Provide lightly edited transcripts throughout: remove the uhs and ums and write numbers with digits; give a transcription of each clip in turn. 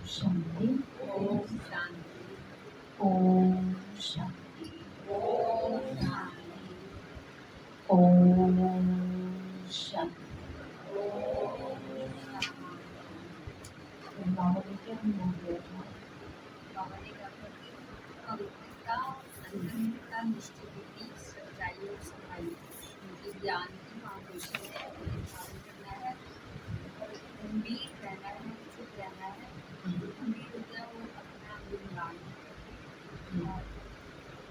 शांति। ओम शांति। ओम शांति। ओम शांति। ओम शांति। बाबा ने क्या बोल दिया था? बाबा ने कहा था कि पवित्रता, अंतरता, निष्ठिति, सच्चाई और सफाई उनकी ज्ञान की फाउंडेशन है। पालन करना है और गंभीर रहना है, चुप रहना है। गंभीर हो गया वो अपना गुणगान और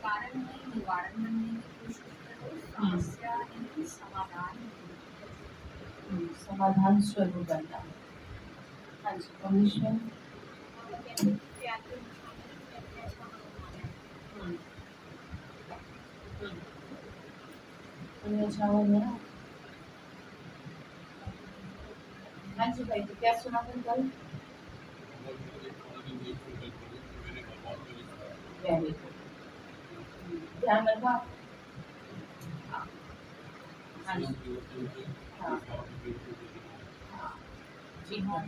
कारण नहीं निवारण बनने की कोशिश करो। समस्या नहीं समाधान समाधान स्वरूप बनना। हाँ जी परमेश्वर। तुम्हें अच्छा हो गया? हाँ जी भाई, तो क्या सुना था कल? वेरी गुड, ध्यान रखा। हाँ जी, हाँ जी हाँ।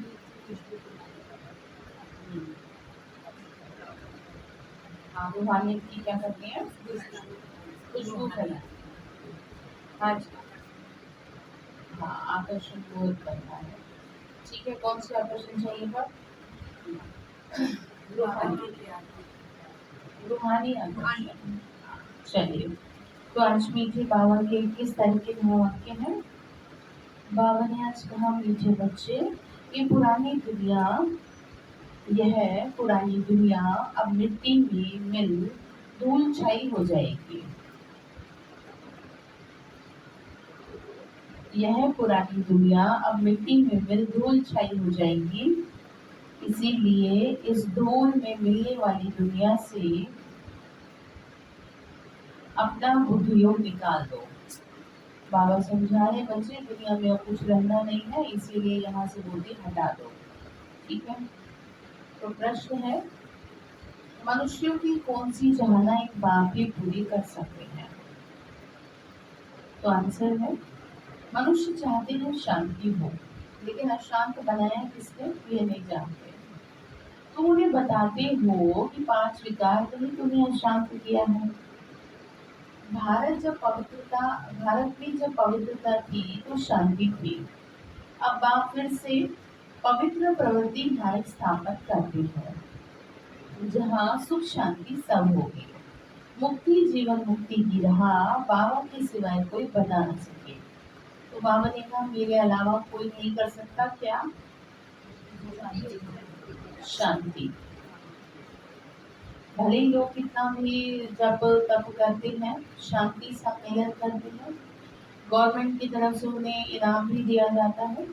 हाँ, रूहानियत की क्या करनी है? खुशबू फैलानी। हाँ जी, हाँ आकर्षण को करना है। ठीक है, कौन सी आकर्षण चाहिए पर? रूहानी आकर्षण। चलिए, तो आज मीठे बाबा के किस तरीके के वाक्य हैं? बाबा ने आज कहा, मीठे बच्चे, ये पुरानी दुनिया, यह पुरानी दुनिया अब मिट्टी में मिल धूल छाई हो जाएगी। यह पुरानी दुनिया अब मिट्टी में मिल धूल छाई हो जाएगी। इसीलिए इस धूल में मिलने वाली दुनिया से अपना बुद्धियोग निकाल दो। बाबा समझा रहे, बच्चे दुनिया में अब कुछ रहना नहीं है, इसीलिए यहाँ से बुद्धि हटा दो। ठीक है, तो प्रश्न है, मनुष्यों की कौन सी चाहना एक बाप ही पूरी कर सकते हैं? तो आंसर है, मनुष्य चाहते हैं शांति हो, लेकिन अशांत बनाया किसने ये नहीं जानते। तुम उन्हें बताते हो कि 5 विकार ने तुम्हें अशांत किया है। भारत में जब पवित्रता थी तो शांति थी। अब बाप फिर से पवित्र प्रवृत्ति भारत स्थापित करते हैं, जहाँ सुख शांति सब होगी। मुक्ति जीवन मुक्ति की राह बाबा के सिवाय कोई बता न सके। तो बाबा ने कहा, मेरे अलावा कोई नहीं कर सकता क्या? शांति। भले ही लोग कितना भी जब तप करते हैं, शांति सम्मेलन करते हैं, गवर्नमेंट की तरफ से उन्हें इनाम भी दिया जाता है,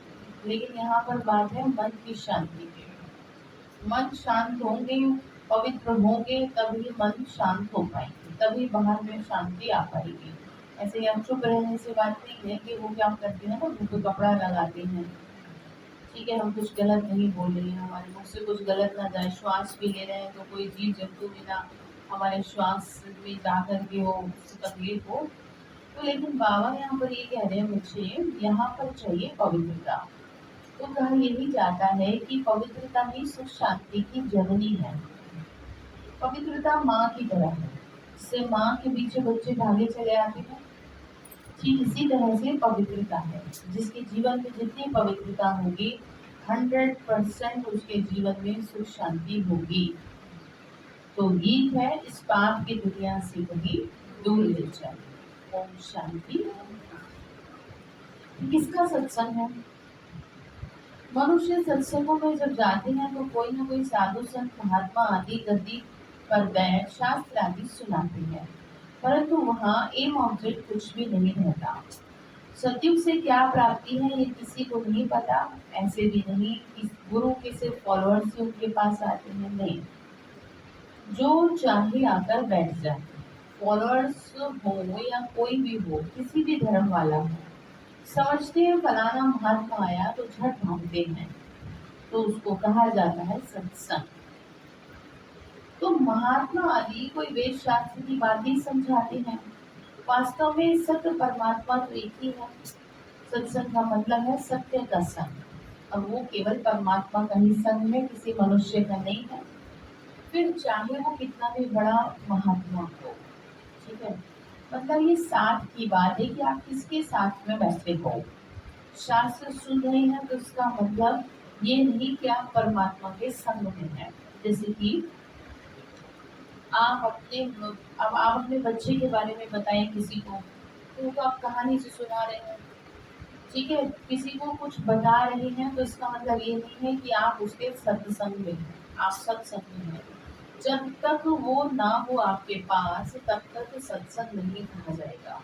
लेकिन यहाँ पर बात है मन की शांति की। मन शांत होंगे, पवित्र होंगे, तभी मन शांत हो पाएंगे, तभी बाहर में शांति आ पाएगी। ऐसे हम चुप रहने से बात नहीं है कि वो क्या करते हैं ना, मुँह पे कपड़ा लगाते हैं। ठीक है, हम कुछ गलत नहीं बोल रहे हैं, हमारे मुँह से कुछ गलत ना जाए। श्वास भी ले रहे हैं तो कोई जीव जंतु भी ना हमारे श्वास में जा करके हो, उससे तकलीफ हो। तो लेकिन बाबा यहाँ पर ये कह रहे हैं, मुझे यहाँ पर चाहिए पवित्रता। तो कहा यही जाता है कि पवित्रता ही सुख शांति की जननी है। पवित्रता माँ की तरह है, जिससे माँ के पीछे बच्चे भागे चले आते हैं। ठीक इसी तरह से पवित्रता है, जिसके जीवन में जितनी पवित्रता होगी 100% उसके जीवन में सुख शांति होगी। तो गीत है, इस पाप की दुनिया से कहीं दूर ले चल। ओम शांति। किसका सत्संग है? मनुष्य सत्संगों में जब जाते हैं तो कोई ना कोई साधु संत महात्मा आदि गद्दी पर बैठ शास्त्र आदि सुनाते हैं, परंतु वहाँ एम ऑब्जेक्ट कुछ भी नहीं रहता। सतयुग से क्या प्राप्ति है ये किसी को नहीं पता। ऐसे भी नहीं कि गुरु के सिर्फ फॉलोअर्स ही उनके पास आते हैं, नहीं, जो चाहे आकर बैठ जाए। फॉलोअर्स हो या कोई भी हो, किसी भी धर्म वाला हो, समझते हैं फलाना महात्मा आया तो झट भागते हैं, तो उसको कहा जाता है सत्संग। तो महात्मा आदि कोई वेद शास्त्र की बातें समझाते हैं, वास्तव में सत्य परमात्मा तो एक ही है। सत्संग का मतलब है सत्य का संग। अब वो केवल परमात्मा का ही संग है, किसी मनुष्य का नहीं है। फिर चाहे वो कितना भी बड़ा महात्मा हो, ठीक है, मतलब ये साथ की बात है कि आप किसके साथ में बैठे हो। शास्त्र सुन रहे हैं तो उसका मतलब ये नहीं कि आप परमात्मा के संग में हैं। जैसे कि आप अपने अब आप अपने बच्चे के बारे में बताएं किसी को, तो वो तो आप कहानी से सुना रहे हैं, ठीक है। किसी को कुछ बता रहे हैं तो इसका मतलब ये नहीं है कि आप उसके सत्संग में हैं, आप सत्संग में हैं। जब तक वो ना हो आपके पास तब तक सत्संग नहीं कहा जाएगा,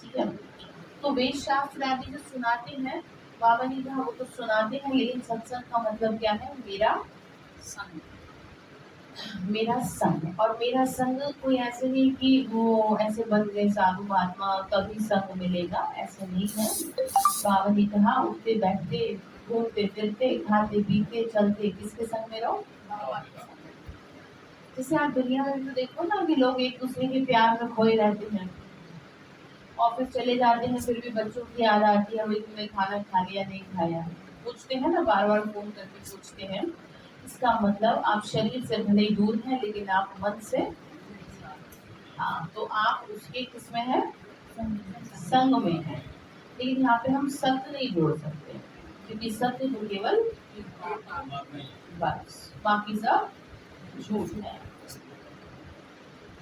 ठीक है। तो वेद शास्त्र आदि जो सुनाते हैं, बाबा ने कहा वो तो सुनाते हैं, लेकिन सत्संग का मतलब क्या है? मेरा संग, मेरा संग। और मेरा संग कोई ऐसे नहीं कि वो ऐसे बन गए साधु महात्मा तभी संग मिलेगा, ऐसे नहीं है। बाबा ने कहा उठते बैठते घूमते फिरते खाते पीते चलते किसके संग में रहो? बाबा के संग। जैसे आप दुनिया में तो देखो ना कि लोग एक दूसरे के प्यार में खोए रहते हैं, ऑफिस चले जाते हैं फिर भी बच्चों की याद आती है, भाई तुमने खाना खा लिया नहीं खाया, पूछते हैं ना, बार बार फोन करके पूछते हैं। इसका मतलब आप शरीर से भले ही दूर हैं लेकिन आप मन से, हाँ, तो आप उसके किसमें है? संग में है। लेकिन यहाँ पे हम सत्य नहीं जोड़ सकते, क्योंकि सत्य तो केवल बस, बाकी सब झूठ है।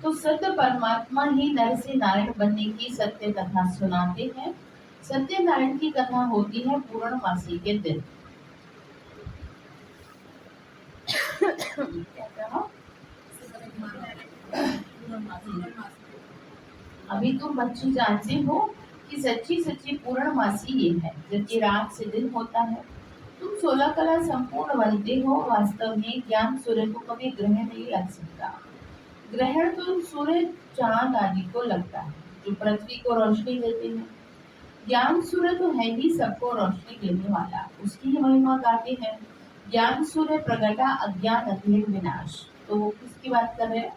तो सत्य परमात्मा ही नर से नारायण बनने की सत्य कथा सुनाते हैं। सत्यनारायण की कथा होती है पूर्णमासी के दिन। क्या कहा? अभी तुम बच्ची जानते हो कि सच्ची सच्ची पूर्णमासी ये है, जबकि रात से दिन होता है। तुम 16 कला संपूर्ण बनते हो। वास्तव में ज्ञान सूर्य को कभी ग्रहण नहीं लग सकता। ग्रहण तो सूर्य चांद आदि को लगता है, जो पृथ्वी को रोशनी देते हैं। ज्ञान सूर्य तो है ही सबको रोशनी देने वाला, उसकी ही महिमा गाते हैं। ज्ञान सूर्य प्रगटा अज्ञान अधेर विनाश। तो वो किसकी बात कर रहे हैं?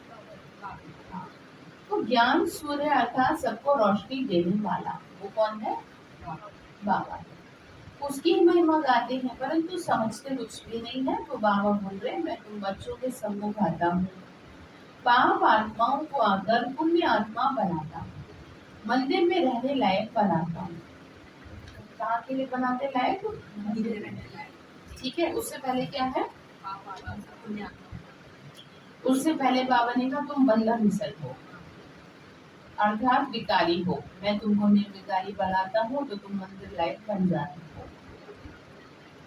तो ज्ञान सूर्य अर्थात सबको रोशनी देने वाला, वो कौन है? बाबा। उसकी ही महिमा गाते हैं, परंतु समझते कुछ भी नहीं है। तो बाबा बोल रहे मैं तुम बच्चों के सम्मुख आता हूँ, पाप आत्माओं को आकर पुण्य आत्मा बनाता हूँ, मंदिर में रहने लायक बनाता हूँ। कहाँ के लिए बनाते लायक? ठीक है। उससे पहले क्या है? उससे पहले बाबा ने कहा तुम बंधन मिसल हो, अर्थात विकारी हो। मैं तुमको निर्विकारी बनाता हूँ तो तुम मंदिर लायक बन जाते हो।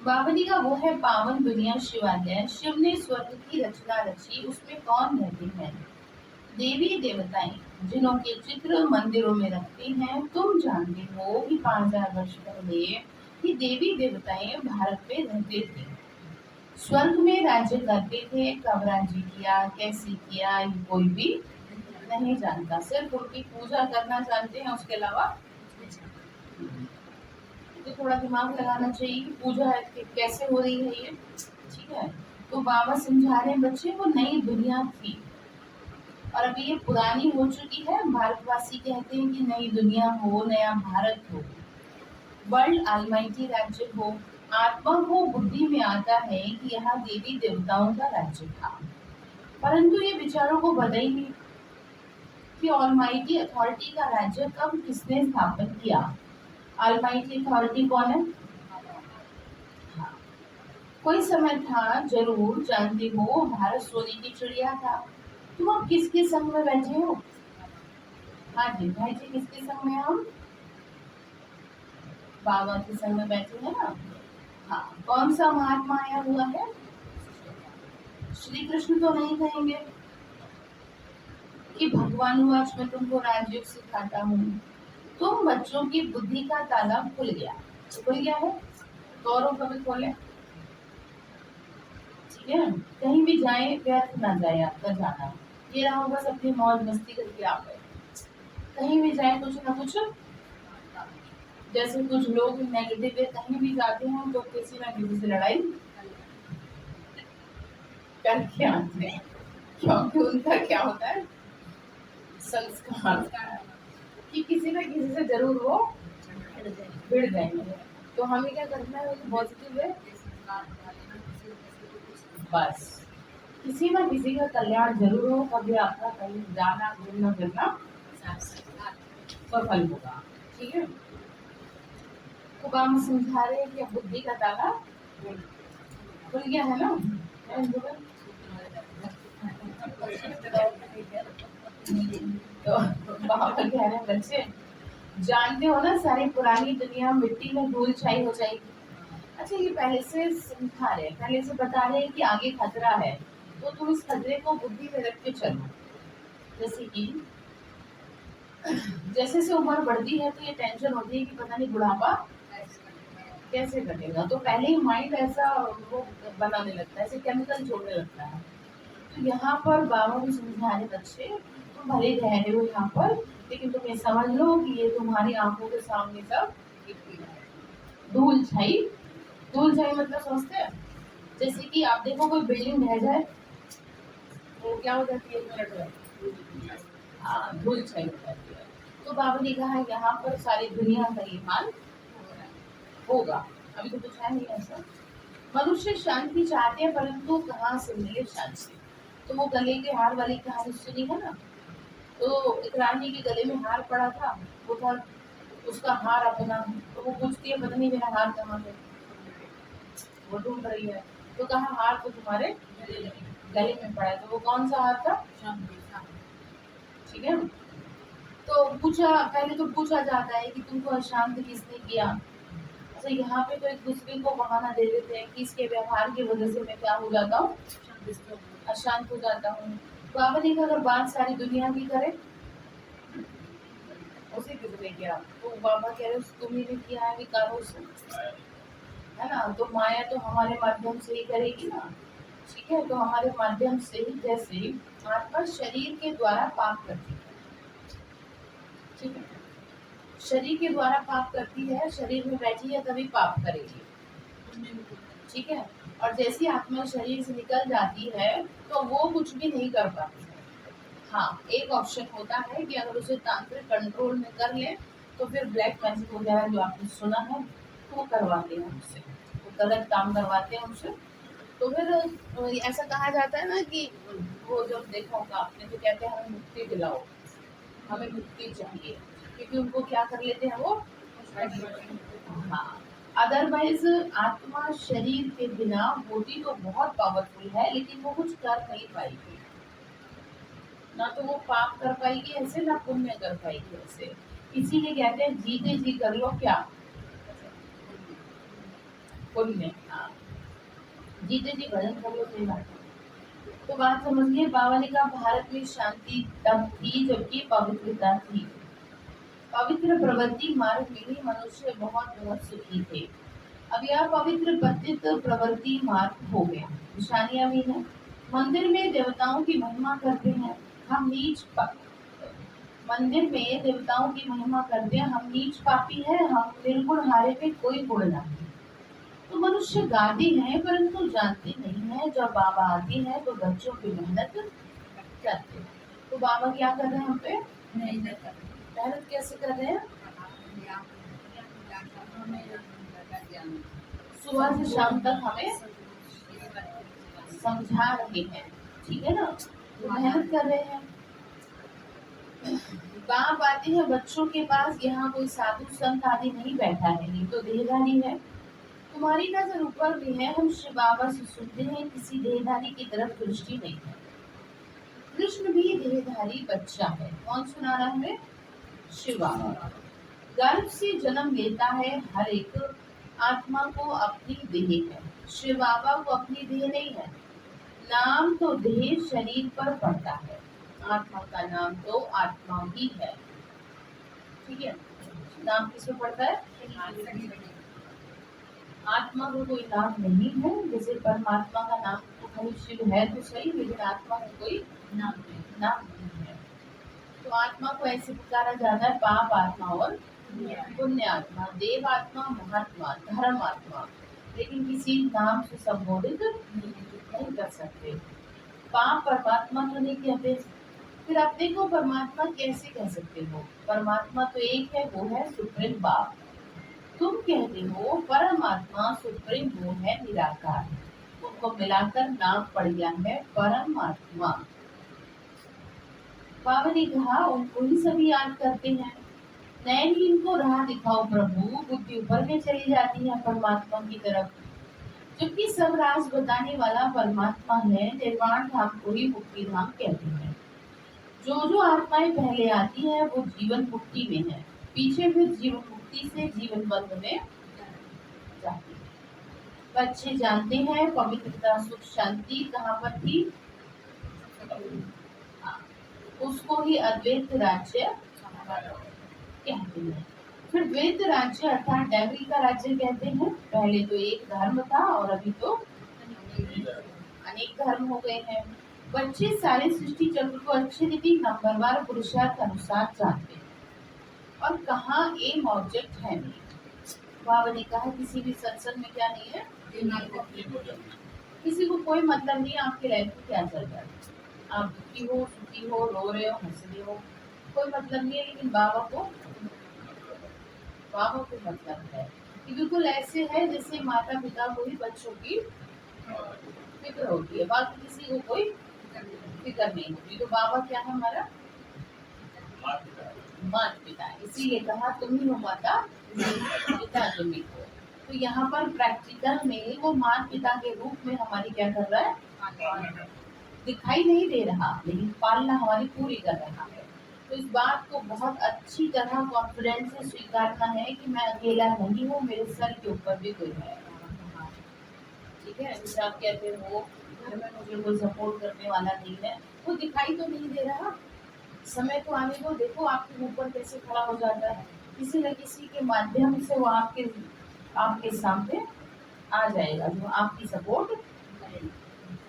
बाबा ने कहा वो है पावन दुनिया शिवालय। शिव ने स्वर्ग की रचना रची, उसमें कौन रहते हैं? देवी देवताएं, जिन्हों के चित्र मंदिरों में रखते हैं। तुम जानते हो कि 5000 वर्ष पहले ये देवी देवताएं भारत में रहते थे, स्वर्ग में राज्य करते थे। कब राज्य किया, कैसे किया, ये कोई भी नहीं जानता, सिर्फ उनकी पूजा करना जानते हैं, उसके अलावा तो थोड़ा दिमाग लगाना चाहिए कि पूजा कैसे हो रही है ये, ठीक है। तो बाबा समझा रहे बच्चे वो नई दुनिया थी और अभी ये पुरानी हो चुकी है। भारतवासी कहते हैं कि नई दुनिया हो, नया भारत हो, वर्ल्ड अलमाइटी राज्य हो। आत्मा को बुद्धि में आता है कि यहाँ देवी देवताओं का राज्य था, परंतु ये विचारों को पता ही नहीं कि ऑलमाइटी अथॉरिटी का राज्य कब किसने स्थापन किया। ऑलमाइटी अथॉरिटी कौन है? हाँ। कोई समय था, जरूर जानते हो, भारत सोने की चिड़िया था। तुम अब किसके संग में बैठे हो? हाँ जी भाई जी, किसके संग में? हम बाबा के संग में बैठे हैं ना। हाँ, कौन सा महात्मा आया हुआ है? श्री कृष्ण तो नहीं कहेंगे कि भगवान आज मैं तुमको राजयोग सिखाता हूँ। तुम बच्चों की बुद्धि का ताला खुल गया, खुल गया है तो औरों का भी खोले, ठीक है। कहीं भी जाए व्यर्थ ना जाए आपका जाना, ये रहा बस अपनी मौज मस्ती करके आ गए। कहीं भी जाए कुछ ना कुछ, जैसे कुछ लोग नेगेटिव वे कहीं भी जाते हैं तो किसी ना किसी से लड़ाई करके आते हैं, क्योंकि उनका क्या होता है? संस्कार कि किसी ना किसी से जरूर वो भिड़ जाएंगे। तो हमें क्या करना है, पॉजिटिव है बात वाले ना किसी न किसी को कुछ बस, किसी ना किसी का कल्याण जरूर हो, कभी आपका कहीं जाना घूमना फिरना सफल होगा। ठीक है, तो हम समझा रहे हैं कि अब बुद्धि का ताला खुल गया है ना। तो बाबा कह रहे हैं बच्चे, जानते हो ना सारी पुरानी दुनिया मिट्टी में धूल छाई हो जाएगी। अच्छा, ये पहले से समझा रहे हैं, पहले से बता रहे हैं कि आगे खतरा है, तो तुम इस खतरे को बुद्धि में रख के चलो। जैसे कि जैसे से उम्र बढ़ती है तो ये टेंशन होती है कि पता नहीं बुढ़ापा कैसे कटेगा, तो पहले ही माइंड ऐसा वो बनाने लगता है, ऐसे केमिकल छोड़ने लगता है। तो यहाँ पर बाबा भी समझा रहे बच्चे, तुम भले रह रहे हो यहाँ पर, लेकिन तुम ये समझ लो कि ये तुम्हारी आंखों के सामने सब धूल छाई। धूल छाई मतलब समझते हैं, जैसे कि आप देखो कोई बिल्डिंग ढह जाए तो क्या हो जाती है, 1 मिनट में हाँ धूल छाई हो जाती है। तो बाबा ने कहा यहाँ पर सारी दुनिया का ये हाल होगा। अभी तो कुछ है नहीं ऐसा। मनुष्य शांति चाहते हैं, परंतु कहाँ से मिले शांति। तो वो गले के हार वाली कहानी सुनी है ना, तो एक रानी के गले में हार पड़ा था, वो था उसका हार अपना, तो वो पूछती है पता नहीं मेरा हार कहाँ है, वो ढूंढ रही है, तो कहा हार तो तुम्हारे गले में पड़ा है। तो वो कौन सा हार था, ठीक है। तो पूछा, पहले तो पूछा जाता है कि तुमको अशांत किसने किया। अच्छा, यहाँ पे तो एक दूसरे को बहाना दे देते हैं कि इसके व्यवहार की वजह से मैं क्या हो जाता हूँ, अशांत हो जाता हूँ। तो आप देखिए अगर बात सारी दुनिया की करे, उसे किसने किया, तो बाबा कह रहे तुम्ही ने किया है विकारों से, है ना। तो माया तो हमारे माध्यम से ही करेगी ना, ठीक है। तो हमारे माध्यम से ही, जैसे आत्मा शरीर के द्वारा पाप करती है, ठीक है, शरीर के द्वारा पाप करती है, शरीर में बैठी है तभी पाप करेगी, ठीक है। और जैसी आत्मा शरीर से निकल जाती है तो वो कुछ भी नहीं कर पाती है। हाँ, एक ऑप्शन होता है कि अगर उसे तांत्रिक कंट्रोल में कर ले तो फिर ब्लैक मैजिक वगैरह जो आपने सुना है तो वो करवाते हैं उनसे, वो गलत काम करवाते हैं उनसे। तो फिर ऐसा कहा जाता है ना कि वो जब देखा होगा आपने तो कहते हैं हमें मुक्ति दिलाओ, हमें मुक्ति चाहिए, क्योंकि उनको क्या कर लेते हैं वो, हाँ। अदरवाइज आत्मा शरीर के बिना होती तो बहुत पावरफुल है, लेकिन वो कुछ कर नहीं पाएगी, ना तो वो पाप कर पाएगी ऐसे, ना पुण्य कर पाएगी ऐसे। इसीलिए कहते हैं जीते जी कर लो क्या, पुण्य, हाँ, जीते जी भजन कर लो, सही बात है। तो बात समझिए, बाबा ने कहा भारत में शांति तब थी जबकि पवित्रता थी, पवित्र प्रवृत्ति मार्ग में ही मनुष्य बहुत बहुत सुखी थे। अब यह पवित्र पतित प्रवृत्ति मार्ग हो गया, निशानियां भी हैं। मंदिर में देवताओं की महिमा करते हैं हम नीच मंदिर में देवताओं की महिमा करते हैं हम नीच पापी हैं, हम निर्गुण हारे में कोई गुण नहीं। तो मनुष्य गाते हैं परंतु जानते नहीं है, जब बाबा आते हैं तो बच्चों की मेहनत करते हैं। तो बाबा क्या कर रहे हैं हम पे, मेहनत कैसे कर रहे हैं, सुबह से शाम तक हमें समझा रहे हैं, ठीक है ना, तो मेहनत कर रहे हैं। बाप आते हैं बच्चों के पास, यहाँ कोई साधु संत आदि नहीं बैठा है, ये तो देहधारी है। तुम्हारी नजर ऊपर भी है, हम श्री बाबा से सुनते हैं, किसी देहधारी की तरफ दृष्टि नहीं है। कृष्ण भी देहधारी बच्चा है, कौन सुना रहा है, शिव बाबा। गर्भ से जन्म लेता है हर एक, आत्मा को अपनी देह है, शिव बाबा को अपनी देह नहीं है। नाम तो देह शरीर पर पड़ता है, आत्मा का नाम तो आत्मा ही है, ठीक है। नाम किसको पड़ता है, आत्मा को कोई नाम नहीं है। जैसे परमात्मा का नाम तो खाली शिव है तो सही, लेकिन आत्मा का कोई नाम नहीं है। तो आत्मा को ऐसे पुकारा जाता है पाप आत्मा और पुण्य आत्मा, देव आत्मा, महात्मा, धर्म आत्मा, लेकिन किसी नाम से संबोधित नहीं कर सकते। पाप परमात्मा तो नहीं कहते, फिर आप देखो परमात्मा कैसे कह सकते हो, परमात्मा तो एक है, वो है सुप्रीम बाप, तुम कहते हो परमात्मा सुप्रीम वो है निराकार, उनको मिलाकर नाम पड़ गया है परमात्मा। बाबा ने कहा उनको ही सभी याद करते हैं, नैन ही इनको राह दिखाओ प्रभु, बुद्धि ऊपर में चली जाती है परमात्मा की तरफ। जबकि सब राज बताने वाला परमात्मा है, निर्वाण धाम को ही मुक्ति धाम कहते हैं। जो जो आत्माएं पहले आती है वो जीवन मुक्ति में है, पीछे फिर जीवन मुक्ति से जीवन बंध में जाती है। बच्चे जानते हैं पवित्रता सुख शांति कहाँ पर थी, उसको ही अद्वैत राज्य कहते हैं। फिर द्वैत राज्य अर्थात डेविल का राज्य कहते हैं। पहले तो एक धर्म था और अभी तो अनेक धर्म हो गए हैं। बच्चे सारे सृष्टि चक्र को अच्छी रीति नंबरवार पुरुषार्थ अनुसार जानते हैं और कहाँ एम ऑब्जेक्ट है नहीं। बाबा ने कहा किसी भी सत्संग में क्या नहीं है, किसी को कोई मतलब नहीं आपकी लाइफ में क्या चल रहा है, आप दुखी हो सुखी हो रो रहे हो हंस रहे हो, कोई मतलब नहीं है। लेकिन बाबा को मतलब है कि बिल्कुल ऐसे है जैसे माता पिता को ही बच्चों की फिक्र होती है, बाकी किसी को कोई फिक्र नहीं होती। तो बाबा क्या है हमारा माता पिता, इसीलिए कहा तुम ही हो माता पिता तुम ही हो। तो यहाँ पर प्रैक्टिकल में वो माता पिता के रूप में हमारी क्या कर रहा है, दिखाई नहीं दे रहा लेकिन पालना हमारी पूरी कर रहा है। तो इस बात को बहुत अच्छी तरह कॉन्फिडेंस से स्वीकारना है कि मैं अकेला नहीं हूँ, मेरे सर के ऊपर भी कोई है। ठीक है, जैसे आप कहते हो घर में मुझे कोई सपोर्ट करने वाला नहीं है, वो दिखाई तो नहीं दे रहा, समय तो आने दो, देखो आपके ऊपर कैसे खड़ा हो जाता है, किसी न किसी के माध्यम से वो आपके सामने आ जाएगा जो आपकी सपोर्ट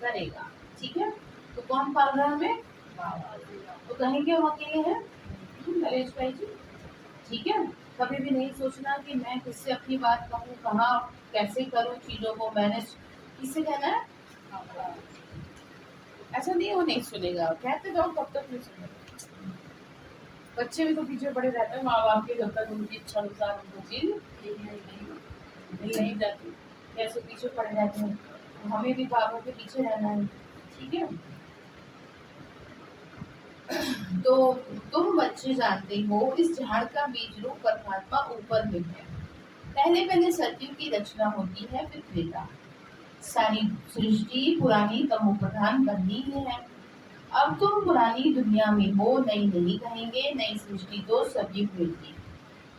करेगा। ठीक है, तो कौन पाल रहा है हमें, तो कहेंगे हम अकेले हैं नरेश भाई जी। ठीक है, कभी भी नहीं सोचना कि मैं किससे अपनी बात कहूँ, कहाँ कैसे करूँ चीजों को मैनेज, किससे कहना है, ऐसा नहीं वो नहीं सुनेगा, कहते जाओ कब तक नहीं सुनेगा। बच्चे भी तो पीछे पड़े रहते हैं माँ बाप के, जब तक उनकी इच्छा अनुसार उनको चीज नहीं जाती, कैसे पीछे पड़े रहते हैं। तो हमें भी बाबा के पीछे रहना है। ठीक है, तो तुम बच्चे जानते हो इस झाड़ का बीज रूप परमात्मा ऊपर में है। पहले पहले सत्युग की रचना होती है, फिर त्रेता, सारी सृष्टि पुरानी तमो प्रधान बननी है। अब तुम पुरानी दुनिया में हो, नई नहीं कहेंगे, नई सृष्टि तो सतयुग में थी।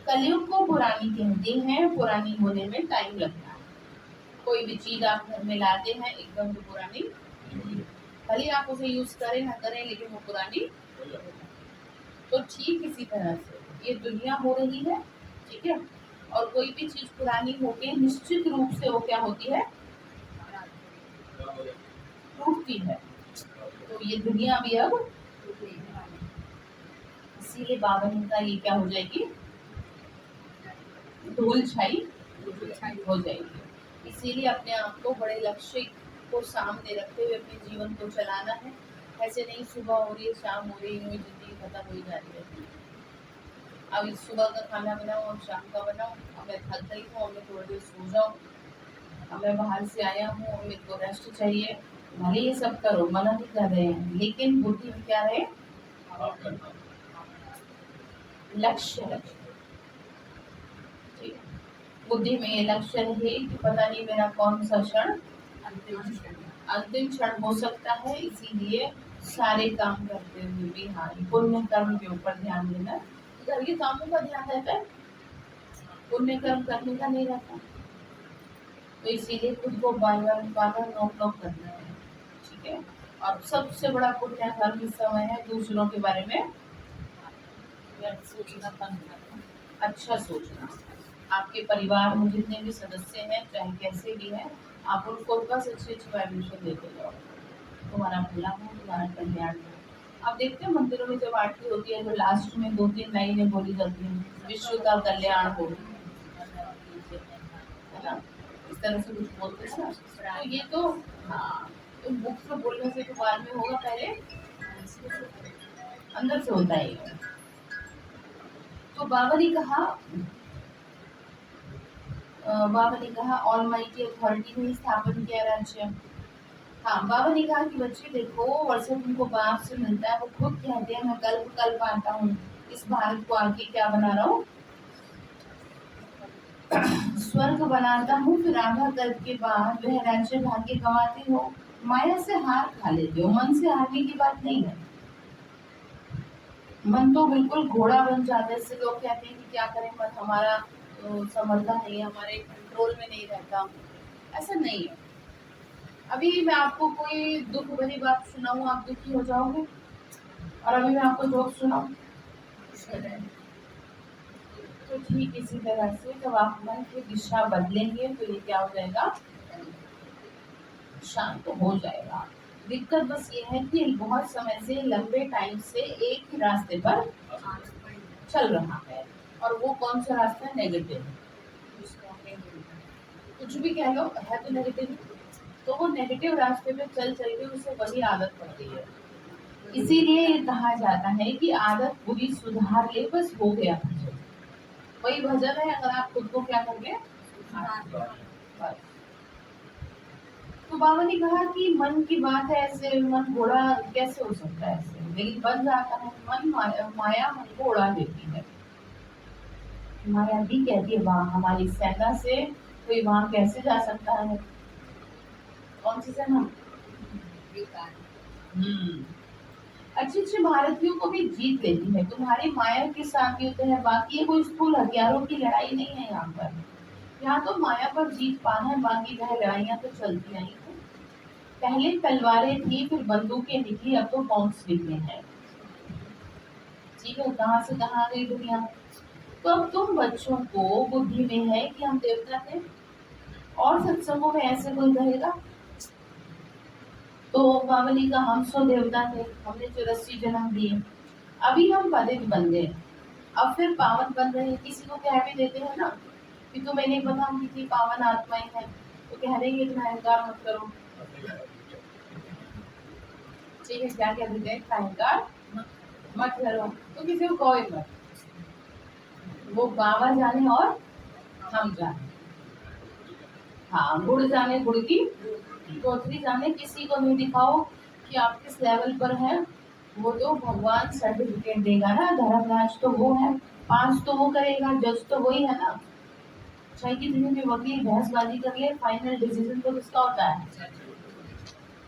कलयुग को पुरानी कहते हैं, पुरानी होने में टाइम लगता है। कोई भी चीज आप घर में लाते हैं एकदम तो पुरानी, भले आप उसे यूज करें ना करें लेकिन वो पुरानी। तो ठीक इसी तरह से ये दुनिया हो रही है। ठीक है, और कोई भी चीज पुरानी होके निश्चित रूप से वो क्या होती है, टूटती है। तो ये दुनिया भी अब इसीलिए बाबा ने कहा ये क्या हो जाएगी, धूल छाई हो जाएगी। इसीलिए अपने आप को बड़े लक्ष्य को सामने रखते हुए अपने जीवन को चलाना है। ऐसे नहीं सुबह हो रही है शाम हो रही है जिंदगी खत्म हो जा रही है। अब इस सुबह का खाना बनाओ और शाम का बनाओ, अब मैं थक गई हूँ और मैं थोड़ी देर सो जाऊँ, अब मैं बाहर से आया हूँ और मेरे को रेस्ट चाहिए। भले ये सब करो, मना नहीं कर रहे हैं, लेकिन बुद्धि में क्या रहे, लक्ष्य। बुद्धि में ये लक्ष्य रहे कि पता नहीं मेरा कौन सा क्षण अंतिम क्षण हो सकता है। इसीलिए सारे काम करते हुए भी हाँ पुण्य कर्म के ऊपर ध्यान देना। घर के कामों का ध्यान रहता है, पुण्य कर्म करने का नहीं रहता। तो इसीलिए खुद को बार बार नोट करना है। ठीक है, और सबसे बड़ा पुण्य कर्म इस समय है दूसरों के बारे में सोचना, अच्छा सोचना। आपके परिवार में जितने भी सदस्य हैं चाहे कैसे भी हैं, आप उनको बस अच्छी अच्छी वाइब्रेशन देते जाओ, तुम्हारा भला हो, तुम्हारा कल्याण हो। आप देखते हैं मंदिरों में जब आरती होती है तो लास्ट में 2-3 लाइनें बोली जाती हैं, विश्व का कल्याण हो, है ना, इस तरह से कुछ बोलते हैं ना। तो ये तो हाँ, तो बुक्स में बोलने से तो बाद में होगा, पहले अंदर से होता है। तो बाबा ने कहा बाबा ने कहा ऑलमाइटी अथॉरिटी ने स्थापन किया राज्य। हाँ, बाबा ने कहा कि बच्चे देखो, वर्षा तुमको बाप से मिलता है, वो खुद कहते हैं मैं कल्प आता हूँ, इस भारत को आके क्या बना रहा हूँ, स्वर्ग बनाता हूँ, फिर आधा कल्प के बाद वह राज्य भाग्य गंवाते हो, माया से हार खा लेते हो। मन से हारने की बात नहीं है, मन तो बिल्कुल घोड़ा बन जाता है। इससे लोग कहते हैं कि क्या करें, मन हमारा समझता नहीं है, हमारे कंट्रोल में नहीं रहता। ऐसा नहीं है। अभी मैं आपको कोई दुख भरी बात सुनाऊं, आप दुखी हो जाओगे, और अभी मैं आपको जोक सुनाऊं, तो ठीक इसी तरह से जब आप मन की दिशा बदलेंगे तो ये क्या हो जाएगा, शांत हो जाएगा। दिक्कत बस ये है कि बहुत समय से, लंबे टाइम से एक ही रास्ते पर चल रहा है, और वो कौन सा रास्ता है, नेगेटिव। कुछ भी कह लो, है तो नेगेटिव। तो वो नेगेटिव रास्ते पे चल चल के उसे वही आदत पड़ गई है। इसीलिए ये कहा जाता है कि आदत बुरी सुधार ले, बस हो गया। वही भजन है, अगर आप खुद को क्या कर ले, बस। तो बाबा ने कहा कि मन की बात है, ऐसे मन घोड़ा कैसे हो सकता है ऐसे, लेकिन बन जाता है। मन माया मन को उड़ा देती है। माया भी कहती है वहां हमारी सेना से कोई वहां कैसे जा सकता है, कौन सी सेना, अच्छे अच्छे भारतीयों को भी जीत लेती है। तुम्हारी माया के साथ युद्ध है, बाकी ये कोई स्थूल हथियारों की लड़ाई नहीं है। यहाँ पर, यहाँ तो माया पर जीत पाना है, बाकी वह लड़ाइयाँ तो चलती आई हैं। पहले तलवारें थी, फिर बंदूकें निकली, अब तो बॉम्ब्स निकले हैं। ठीक है, कहाँ से कहाँ आ गई दुनिया। तो अब तुम बच्चों को बुद्धि में है कि हम देवता थे, और सत्संगों में ऐसे कोई कहेगा। तो बावली का हम सो देवता थे, हमने 84 जन्म दिए, अभी हम पतित बन गए, अब फिर पावन बन रहे हैं। किसी को कह भी देते हैं ना कि तुम्हें नहीं पता हम कितनी पावन आत्माएं हैं, तो कह देंगे इतना अहंकार मत करो। ठीक है, क्या कह देते हैं, अहंकार मत करो, तो किसी को कोई मत, वो बाबा जाने और हम जाने। हाँ, गुड़ जाने गुड़ की कोठरी जाने, किसी को नहीं दिखाओ कि आप किस लेवल पर है। वो तो भगवान सर्टिफिकेट देगा ना, धर्मराज तो वो है, पास तो वो करेगा, जज तो वही है ना। चाहे कितनी भी वकील बहसबाजी कर ले, फाइनल डिसीजन तो किसका होता है,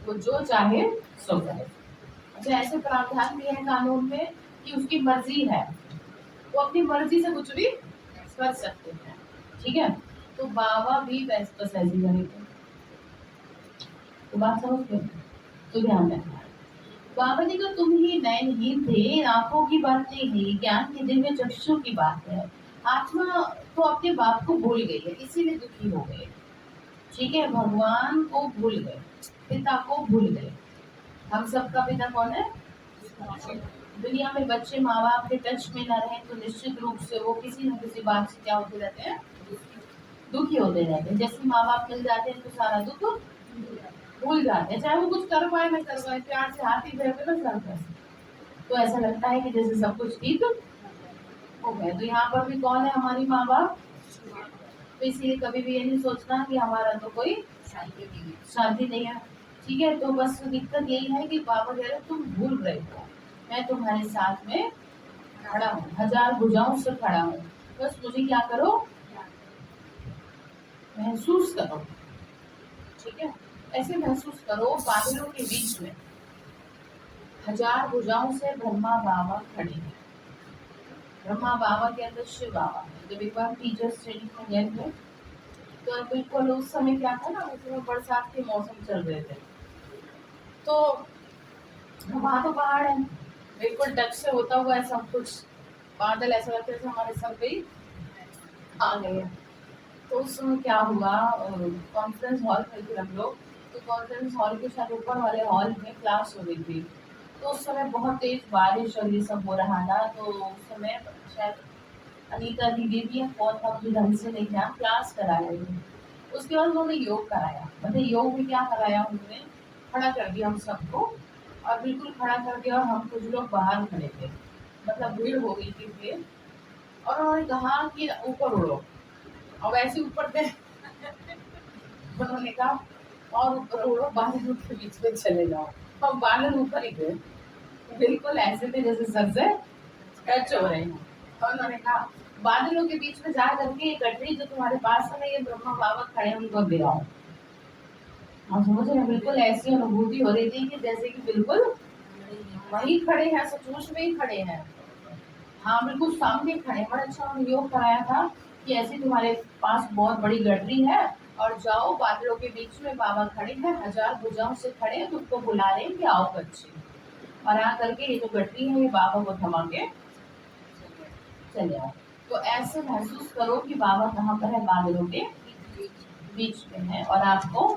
वो जो चाहे सो करे। अच्छा, ऐसे प्रावधान भी है कानून में कि उसकी मर्जी है, वो अपनी मर्जी से कुछ भी कर सकते हैं। ठीक है, तो बाबा भी बस ऐसे करेंगे। तो बात समझ गए, तो ध्यान रखना। बाबा जी का तुम ही नयनहीन थे, आंखों की बात नहीं है, ज्ञान की दिव्य चक्षु की बात है। आत्मा तो अपने बाप को भूल गई है, इसीलिए दुखी हो गए। ठीक है, भगवान को भूल गए, पिता को भूल गए। हम सबका पिता कौन है, दुनिया में बच्चे माँ बाप के टच में न रहे तो निश्चित रूप से वो किसी न किसी बात से क्या होते रहते हैं, दुखी होते रहते हैं। जैसे माँ बाप मिल जाते हैं तो सारा दुख भूल जाते हैं, चाहे वो कुछ कर पाए न कर पाए, प्यार से हाथ ही फेरते ना सर पर, तो ऐसा लगता है कि जैसे सब कुछ ठीक हो गया। तो यहाँ पर भी कौन है, हमारी माँ बाप। तो इसीलिए कभी भी ये नहीं सोचना कि हमारा तो कोई शांति नहीं है। ठीक है, तो बस दिक्कत यही है कि बाबा कह रहे तुम भूल रहे हो, मैं तुम्हारे साथ में खड़ा हूँ, 1000 भुजाओं से खड़ा हूँ, बस मुझे क्या करो, महसूस करो। ठीक है, ऐसे महसूस करो, बादलों के बीच में 1000 भुजाओं से ब्रह्मा बाबा खड़े हैं। ब्रह्मा बाबा के अंदर शिव बाबा है। जब एक बार टीचर्स ट्रेनिंग में गए थे तो बिल्कुल उस समय क्या था ना, उस समय बरसात के मौसम चल रहे थे, तो वहाँ तो पहाड़ है, बिल्कुल टच से होता हुआ है सब कुछ, बादल ऐसा लगता है हमारे सर पे ही आ गए। तो उस समय क्या हुआ, कॉन्फ्रेंस हॉल में थे हम लोग, तो कॉन्फ्रेंस हॉल के शायद ऊपर वाले हॉल में क्लास हो रही थी। तो उस समय बहुत तेज बारिश और ये सब हो रहा था, तो उस समय शायद अनीता दीदी भी कौन था, मुझे ढंग से नहीं था, क्लास कराया थी। उसके बाद उन्होंने योग कराया, मतलब योग में क्या कराया, उन्होंने खड़ा कर दिया हम सबको, और बिल्कुल खड़ा कर दिया, और हम कुछ लोग बाहर खड़े थे, मतलब भीड़ हो गई थी फिर, और उन्होंने कहा कि ऊपर उड़ो, और वैसे ऊपर थे। उन्होंने कहा और ऊपर उड़ो, बादलों के बीच में चले जाओ। हम बादल ऊपर ही थे, बिल्कुल ऐसे थे जैसे सर से टच हो रहे हैं। और उन्होंने कहा बादलों के बीच में जा करके ये गठरी जो तुम्हारे पास है ना, ये ब्रह्मा बाबा खड़े हैं, उनको दे आओ। हम समझ रहे हैं, बिल्कुल ऐसी अनुभूति हो रही थी कि जैसे कि बिल्कुल वही खड़े हैं, सचमुच में ही खड़े हैं। हाँ बिल्कुल सामने खड़े। बड़ा अच्छा उन्होंने योग कराया था कि ऐसी तुम्हारे पास बहुत बड़ी गठरी है और जाओ, बादलों के बीच में बाबा खड़े हैं, 1000 भुजाओं से खड़े हैं, तुमको बुला रहे हैं कि आओ बच्चे। और आ करके ये जो गठरी है ये बाबा को थमा के चले आओ। तो ऐसे महसूस करो कि बाबा कहाँ पर है, बादलों के बीच में है और आपको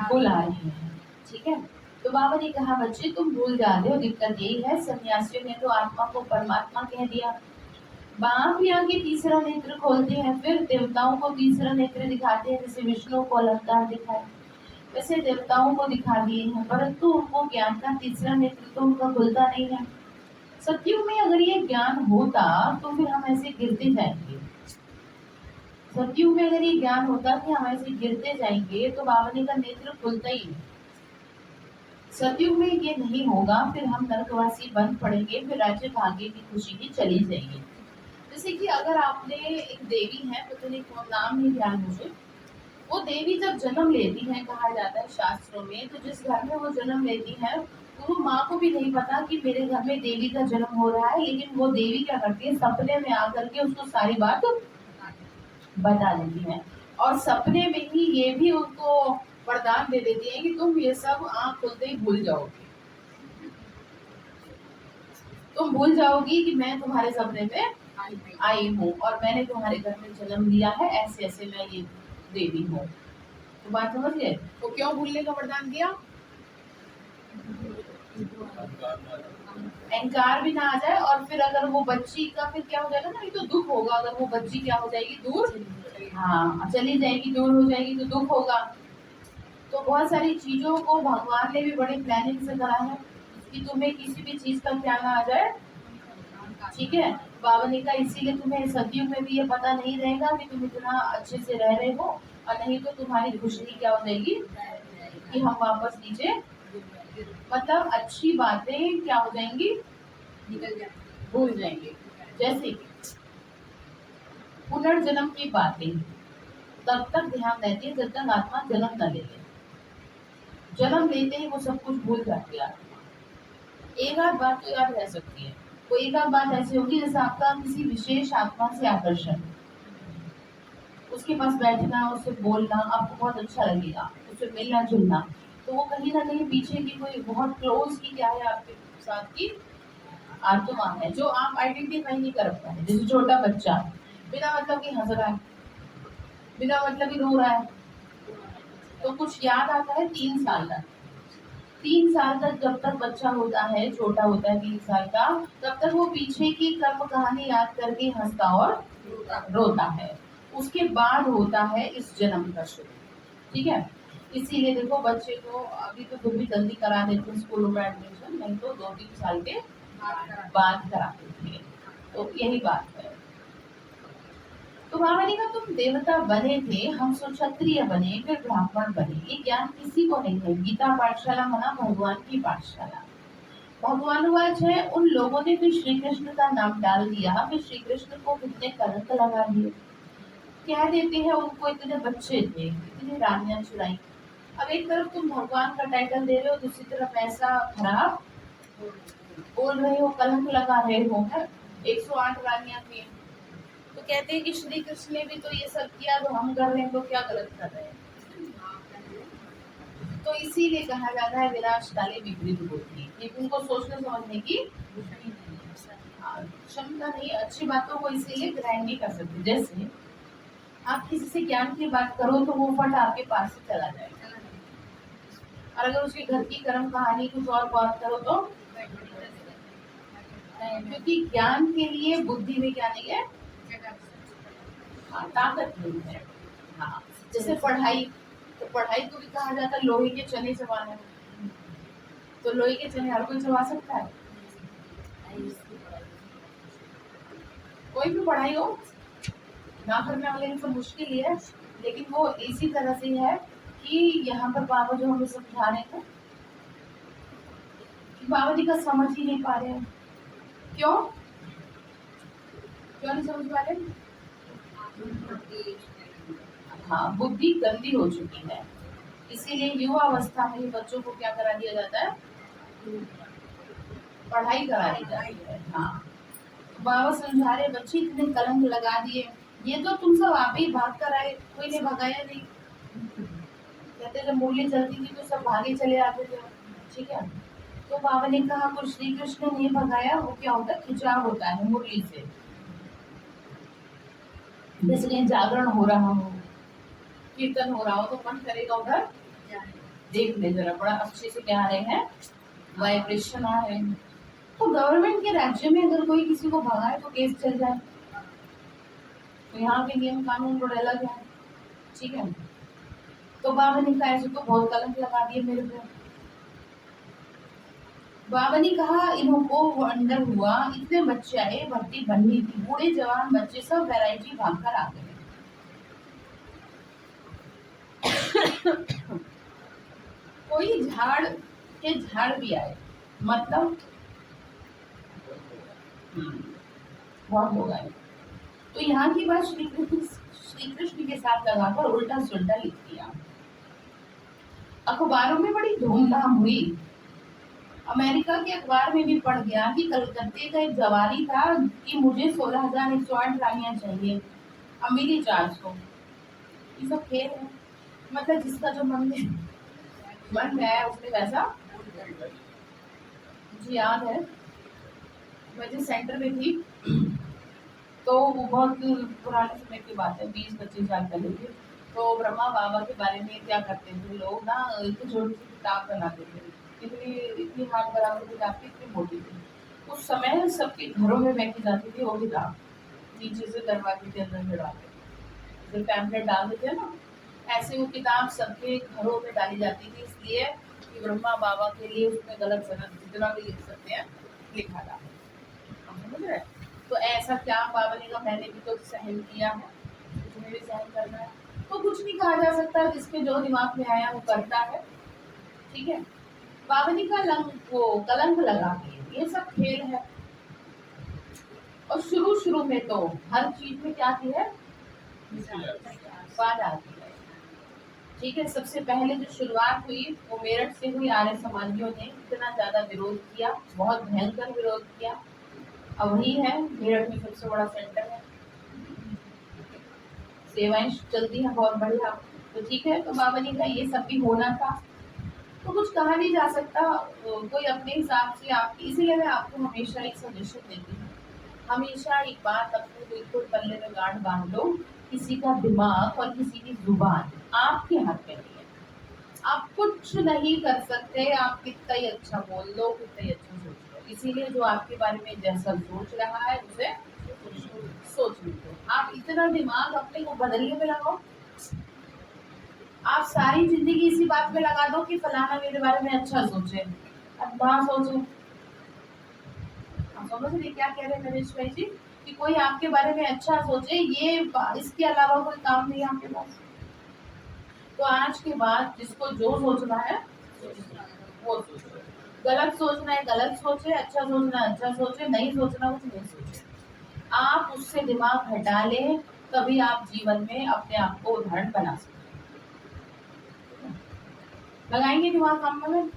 बुला रहे हैं। ठीक है, तो बाबा ने कहा बच्चे तुम भूल जाते हो, दिक्कत यही है, सन्यासियों ने तो आत्मा को परमात्मा कह दिया। बाप यहाँ के तीसरा नेत्र खोलते हैं, फिर देवताओं को तीसरा नेत्र दिखाते हैं, जैसे विष्णु को अलंकार दिखाए वैसे देवताओं को दिखा दिए हैं, परंतु उनको ज्ञान का तीसरा नेत्र तो उनका खुलता नहीं है। सत्युग में अगर ये ज्ञान होता तो फिर हम ऐसे गिरते जाएंगे। सत्युग में अगर ये ज्ञान होता कि हम ऐसे गिरते जाएंगे तो बावनी का नेत्र खुलता ही नहीं। सत्युग में ये नहीं होगा, फिर हम नरकवासी बन पड़ेंगे, फिर राज्य भाग्य की खुशी ही चली जाएगी। जैसे कि अगर आपने एक देवी है, पता नहीं कौन नाम नहीं ध्यान मुझे, वो देवी जब जन्म लेती है, कहा जाता है शास्त्रों में, तो जिस घर में वो जन्म लेती है तो वो माँ को भी नहीं पता कि मेरे घर में देवी का जन्म हो रहा है, लेकिन वो देवी क्या करती है, सपने में आकर के उसको सारी बात बता देती है और सपने में ही ये भी उनको वरदान दे देती है कि तुम ये सब आँख खुलते ही भूल जाओगी, तुम भूल जाओगी कि मैं तुम्हारे सपने में आई हूँ और मैंने तुम्हारे घर में जन्म लिया है, ऐसे ऐसे मैं ये देवी हूँ। तो बात समझ गए? तो क्यों भूलने का वरदान दिया? अहंकार भी ना आ जाए, और फिर अगर वो बच्ची का फिर क्या हो जाएगा ना, ये तो दुख होगा, अगर वो बच्ची क्या हो जाएगी, दूर, हाँ चली जाएगी, दूर हो जाएगी तो दुख होगा। तो बहुत सारी चीजों को भगवान ने भी बड़े प्लानिंग से करा है कि तुम्हें किसी भी चीज का क्या ना आ जाए। ठीक है, बाबा ने कहा इसीलिए तुम्हें सदियों में भी ये पता नहीं रहेगा कि तुम इतना अच्छे से रह रहे हो, और नहीं तो तुम्हारी खुशी क्या हो जाएगी कि हम वापस नीचे, मतलब अच्छी बातें क्या हो जाएंगी, भूल जाएंगे। जैसे कि पुनर्जन्म की बातें तब तक ध्यान रहती है जब तक आत्मा जन्म न ले ले। जन्म लेते ही वो सब कुछ भूल जाती है आत्मा। एक आध बात तो याद रह सकती है, कोई एक आध बात ऐसी होगी जैसे आपका किसी विशेष आत्मा से आकर्षण, उसके पास बैठना, उससे बोलना आपको बहुत अच्छा लगेगा, उससे मिलना जुलना, तो वो कहीं ना कहीं पीछे की कोई बहुत क्लोज की क्या है आपके साथ की आत्मा है, जो आप आइडेंटिफाई नहीं कर पाए। जैसे छोटा बच्चा बिना मतलब की हंस रहा है, बिना मतलब ही रो रहा है, तो कुछ याद आता है 3 साल तक। 3 साल तक जब तक बच्चा होता है, छोटा होता है 3 साल का, तब तक वो पीछे की कर्म कहानी याद करके हंसता और रोता है। उसके बाद होता है इस जन्म का शुरू। ठीक है, इसीलिए देखो बच्चे को अभी तो तुम भी जल्दी करा देते स्कूलों में एडमिशन, नहीं तो 2-3 साल के बाद कराते थे। तो यही बात है। तो बाबा ने कहा तुम देवता बने थे, हम सो क्षत्रिय बने, फिर ब्राह्मण बने, ये ज्ञान किसी को नहीं है। गीता पाठशाला मना भगवान की पाठशाला। भगवान वाच है, उन लोगों ने फिर श्री कृष्ण का नाम डाल दिया, फिर श्री कृष्ण को कितने कलंक लगा दिए। कह देते हैं उनको इतने बच्चे थे, इतनी रानियां चुराई। अब एक तरफ तुम भगवान का टाइटल दे रहे हो, दूसरी तरफ ऐसा खराब बोल रहे हो, कलंक लगा रहे हो। है 108 रानियां थी, तो कहते हैं कि श्री कृष्ण ने भी तो ये सब किया, तो हम कर रहे हैं तो क्या गलत कर रहे हैं। तो इसीलिए कहा जाता है विनाश काले विपरीत बुद्धि, कि उनको सोचने समझने की क्षमता नहीं, अच्छी बातों को इसीलिए ग्रहण नहीं कर सकते। जैसे आप किसी से ज्ञान की बात करो तो वो फट आपके पास से चला जाएगा, और अगर उसके घर की कर्म कहानी कुछ और बात करो तो, क्योंकि ज्ञान के लिए बुद्धि में क्या नहीं है, ताकत नहीं है। हाँ, जैसे पढ़ाई, तो पढ़ाई को भी कहा जाता है लोहे के चने चबाना, तो लोहे के चने हर कोई चबा सकता है? कोई भी पढ़ाई हो ना करने वाले लिए तो मुश्किल ही है, लेकिन वो इसी तरह से है कि यहाँ पर बाबा जो हमें समझा रहे हैं कि बाबा जी का समझ ही नहीं पा रहे हैं। क्यों क्यों नहीं समझ पा रहे? हाँ, बुद्धि गंदी हो चुकी है, इसीलिए युवा अवस्था में बच्चों को क्या करा दिया जाता है? पढ़ाई करा दी जाती है। हाँ, बाबा समझा रहे बच्चे इतने कलंक लगा दिए, ये तो तुम सब आप ही भाग कर आए, कोई ने भगाया नहीं। कहते जब मुरली चलती थी तो सब भागे चले आते थे, ठीक है। तो बाबा ने कहा कुछ श्री कृष्ण ने भगाया, वो क्या होता है? खिंचाव होता है मुरली से। जैसे कहीं जागरण हो रहा हो, कीर्तन हो रहा हो, तो मन करेगा उधर देख ले जरा, बड़ा अच्छे से क्या आ रहे हैं, वाइब्रेशन आ रहे हैं। तो गवर्नमेंट के राज्य में अगर कोई किसी को भगाए तो केस चल जाए, तो यहाँ के नियम कानून बड़े अलग है, ठीक है। तो बाबा ने कहा ऐसे तो बहुत कलंक लगा दिए मेरे पे। बाबा ने कहा इनको वंडर हुआ, इतने बच्चे आए, भर्ती बननी थी, बूढ़े जवान बच्चे सब वैरायटी भाग कर आ गए। कोई झाड़ के झाड़ भी आए, मतलब बहुत लोग आए। तो यहाँ की बात श्री कृष्ण के साथ लगाकर उल्टा सुल्टा लिख दिया। अखबारों में बड़ी धूमधाम हुई, अमेरिका के अखबार में भी पढ़ गया कि कलकत्ते का एक जवारी था कि मुझे 16,108 रानियां चाहिए, अमीरी 400। ये सब खेल है, मतलब जिसका जो मन है उसने वैसा। मुझे याद है मैं जिस सेंटर में थी तो वो बहुत पुराने समय की बात है, 20-25 साल पहले की। तो ब्रह्मा बाबा के बारे में क्या करते थे लोग ना, एक छोटी सी किताब बनाते थे, इतनी हाथ बराबर किताब थी, इतनी मोटी थी। उस समय सबके घरों में फेंकी जाती थी वो किताब, नीचे से दरवाजे के अंदर भिड़वाते जो पैम्पलेट डाल देते हैं ना, ऐसे वो किताब सबके घरों में डाली जाती थी, इसलिए कि ब्रह्मा बाबा के लिए उसमें गलत सनद जितना भी लिख सकते हैं लिखा था। समझ रहे? तो ऐसा क्या बाबा ने कहा मैंने भी तो सहन किया है, तुम्हें भी सहन करना है। तो कुछ नहीं कहा जा सकता, जिसके जो दिमाग में आया वो करता है, ठीक है। बाबा ने कहा वो कलंक लगा के ये सब खेल है। और शुरू में तो हर चीज में क्या की है, बात आती है, ठीक है। सबसे पहले जो शुरुआत हुई वो मेरठ से हुई। आर्य समाजियों ने इतना ज्यादा विरोध किया, बहुत भयंकर विरोध किया। अब वही है, मेरठ में सबसे बड़ा सेंटर है, सेवाएं चलती है बहुत बढ़िया। तो ठीक है, तो बाबा ने कहा ये सब भी होना था, तो कुछ कहा नहीं जा सकता, कोई अपने हिसाब से आपकी। इसीलिए मैं आपको हमेशा एक सजेशन देती हूँ, हमेशा एक बात अपने बिल्कुल पल्ले में गांठ बांध लो, किसी का दिमाग और किसी की जुबान आपके हाथ में नहीं है। आप कुछ नहीं कर सकते, आप कितना ही अच्छा बोल लो, कितना ही अच्छा सोच लो। इसीलिए जो आपके बारे में जैसा सोच रहा है उसे सोच लो। आप इतना दिमाग अपने को बदलने में लगाओ, आप सारी जिंदगी इसी बात में लगा दो कि फलाना मेरे बारे में अच्छा सोचे, अब ना सोचे। आप समझ रहे क्या कह रहे हैं नरेश भाई जी, कि कोई आपके बारे में अच्छा सोचे, ये इसके अलावा कोई काम नहीं है आपके पास। तो आज के बाद जिसको जो सोचना है वो सोचे, गलत सोचना है गलत सोचे, अच्छा सोचना है अच्छा सोचे, नहीं सोचना कुछ नहीं सोचे। आप उससे दिमाग हटा लें, तभी आप जीवन में अपने आप को उदाहरण बना सकते। लगाएंगे दिमाग काम में,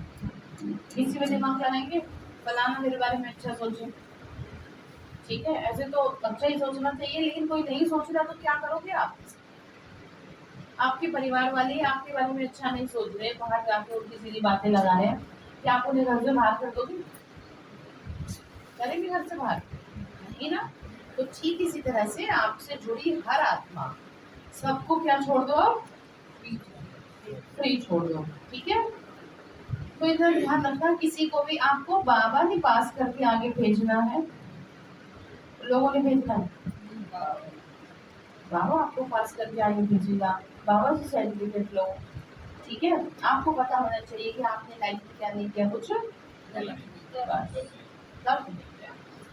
किसी में दिमाग लगाएंगे फलाना मेरे बारे में अच्छा सोचे, ठीक है। ऐसे तो अच्छा ही सोचना चाहिए, लेकिन कोई नहीं सोच रहा तो क्या करोगे आप? आपके परिवार वाले आपके बारे में अच्छा नहीं सोच रहे, बाहर जाके उल्टी सीधी बातें लगा रहे हैं, क्या आप उन्हें घर से बाहर कर दोगे? करेंगे घर से बाहर? नहीं ना। तो ठीक इसी तरह से आपसे जुड़ी हर आत्मा, सबको क्या छोड़ दो, फ्री छोड़ दो, ठीक है। तो इधर ध्यान रखना, किसी को भी आपको बाबा ने पास करके आगे भेजना है, लोगों ने भेजना है, बाबा आपको पास करके आगे भेजेगा, बाबा से सर्टिफिकेट लो, ठीक है। आपको पता होना चाहिए कि आपने लाइफ में क्या नहीं किया, कुछ गलत, बस सब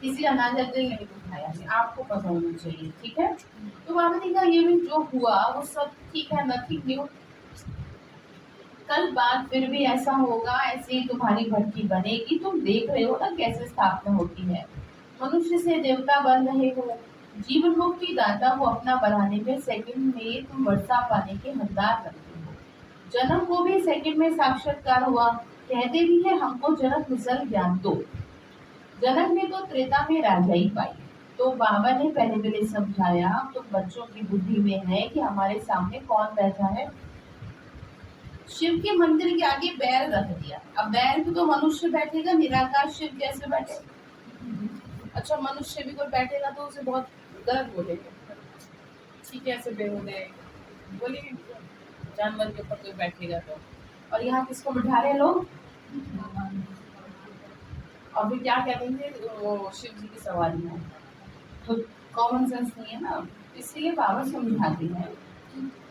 किसी अनाज ने नहीं खाया है, आपको पता होना चाहिए, ठीक है। तो बाबा ने कहा ये भी जो हुआ वो सब ठीक है, नथिंग न्यू। कल बात फिर भी ऐसा होगा, ऐसे ही तुम्हारी भट्टी बनेगी, तुम देख रहे हो ना कैसे स्थापना होती है। मनुष्य से देवता बन रहे हो, जीवन मुक्ति दाता को अपना बनाने में सेकंड में तुम वर्षा पाने के हकदार रखते हो। जन्म को भी सेकंड में साक्षात्कार हुआ, कहते भी है हमको जनक कुशल ज्ञान दो। जनक ने तो त्रेता में राजाई पाई। तो बाबा ने पहले समझाया तो बच्चों की बुद्धि में है कि हमारे सामने कौन बैठा है। शिव के मंदिर के आगे बैल रख दिया। अब बैल पे तो मनुष्य बैठेगा, निराकार शिव कैसे बैठे? अच्छा, मनुष्य भी कोई बैठेगा तो उसे बहुत गलत बोलेगा, ठीक है, ऐसे बेहुदे बोलेंगे जानवर के ऊपर कोई बैठेगा तो। और यहाँ किसको बिठा रहे लोग? और फिर क्या कहेंगे, वो शिव जी की सवारी है। तो कॉमन सेंस नहीं है ना, इसलिए बाबा समझाते हैं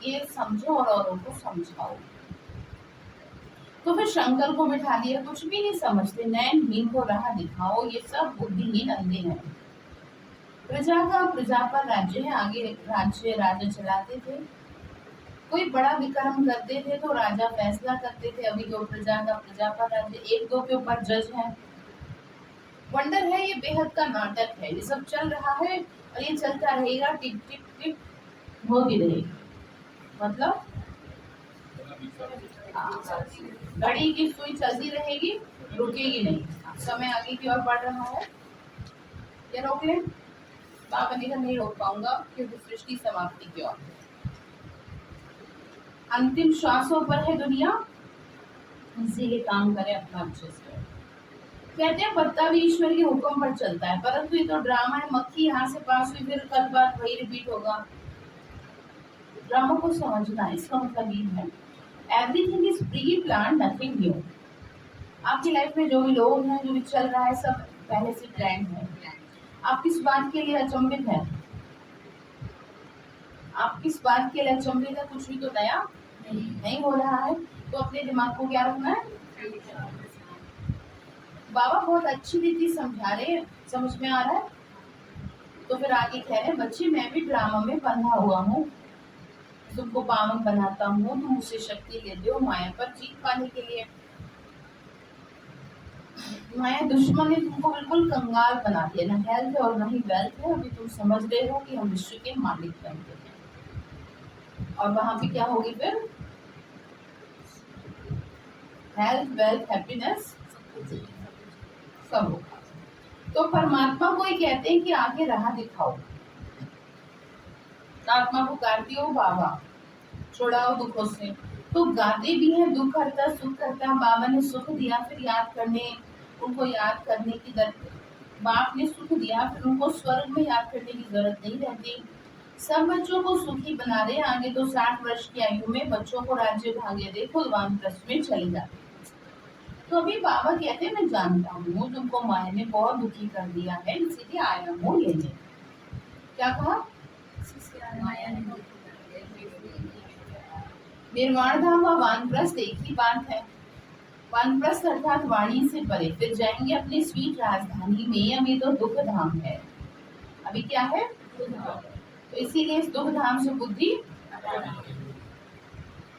ये समझो और औरों को समझाओ। तो फिर शंकर को बिठा दिया, कुछ भी नहीं समझते, नैनहीन को राह दिखाओ, ये सब बुद्धिहीन अंधे हैं। प्रजा का प्रजा पर राज्य है, आगे राज्य राजा चलाते थे। कोई बड़ा विक्रम करते थे तो राजा फैसला करते थे, अभी तो प्रजा का प्रजा पर राज्य, एक दो के ऊपर जज है। वंडर है ये बेहद का नाटक है, ये सब चल रहा है और ये चलता रहेगा, टिक टिक टिक होती रहेगी। मतलब घड़ी की सुई चलती रहेगी, रुकेगी नहीं। समय आगे की ओर बढ़ रहा है, क्या रोक ले? बाबा ने कहा नहीं रोक पाऊंगा क्योंकि सृष्टि समाप्ति की ओर, अंतिम श्वासों पर है दुनिया, इसीलिए काम करें अपना अच्छे से। कहते हैं पत्ता भी ईश्वर के हुक्म पर चलता है, परंतु ये तो ड्रामा है, मक्खी यहाँ से पास हुई फिर कल बात वही रिपीट होगा। ड्रामा को समझना, इसका मतलब ये है everything is pre plan, nothing new. आपकी लाइफ में जो भी लोग हैं, जो भी चल रहा है, सब पहले से प्लान है। आप किस बात के लिए अचंभित हैं? आप किस बात के लिए अचंभित है? कुछ भी तो नया नहीं हो रहा है, तो अपने दिमाग को क्या रखना है? बाबा बहुत अच्छी रीति समझा रहे, समझ में आ रहा है? तो फिर आगे कह रहे बच्चे मैं भी ड्रामा में बंधा हुआ हूँ, तुमको पावन बनाता हूँ, तुम मुझसे शक्ति लेते हो माया पर जीत पाने के लिए। माया दुश्मन ने तुमको बिल्कुल कंगाल बना दिया, ना हेल्थ है और ना ही वेल्थ है। अभी तुम समझ रहे हो कि हम विश्व के मालिक बनते हैं, और वहां पे क्या होगी फिर? हेल्थ, वेल्थ, हैप्पीनेस सब होगा। तो परमात्मा को ही कहते हैं कि आगे राह दिखाओ। आत्मा को गाती हो बाबा, छुड़ाओ दुखों से। तो गाते भी हैं, दुख करता सुख करता। बाबा ने सुख दिया, फिर याद करने, उनको याद करने की बाप ने सुख दिया, फिर उनको स्वर्ग में याद करने की जरूरत नहीं रहती। सब बच्चों को सुखी बना रहे। आगे तो 60 वर्ष की आयु में बच्चों को राज्य भाग्य देखो वानप्रस्थ में चले जाते। तो अभी बाबा कहते हैं मैं जानता हूँ तुमको माया ने बहुत दुखी कर दिया है, इसीलिए आया हूँ लेने। क्या कहा? निर्वाण धाम व वानप्रस्थ एक ही बात है। वानप्रस्थ अर्थात वाणी से परे, फिर जाएंगे अपनी स्वीट राजधानी में। अभी तो दुख धाम है, अभी क्या है? तो इसीलिए इस दुख धाम से बुद्धि,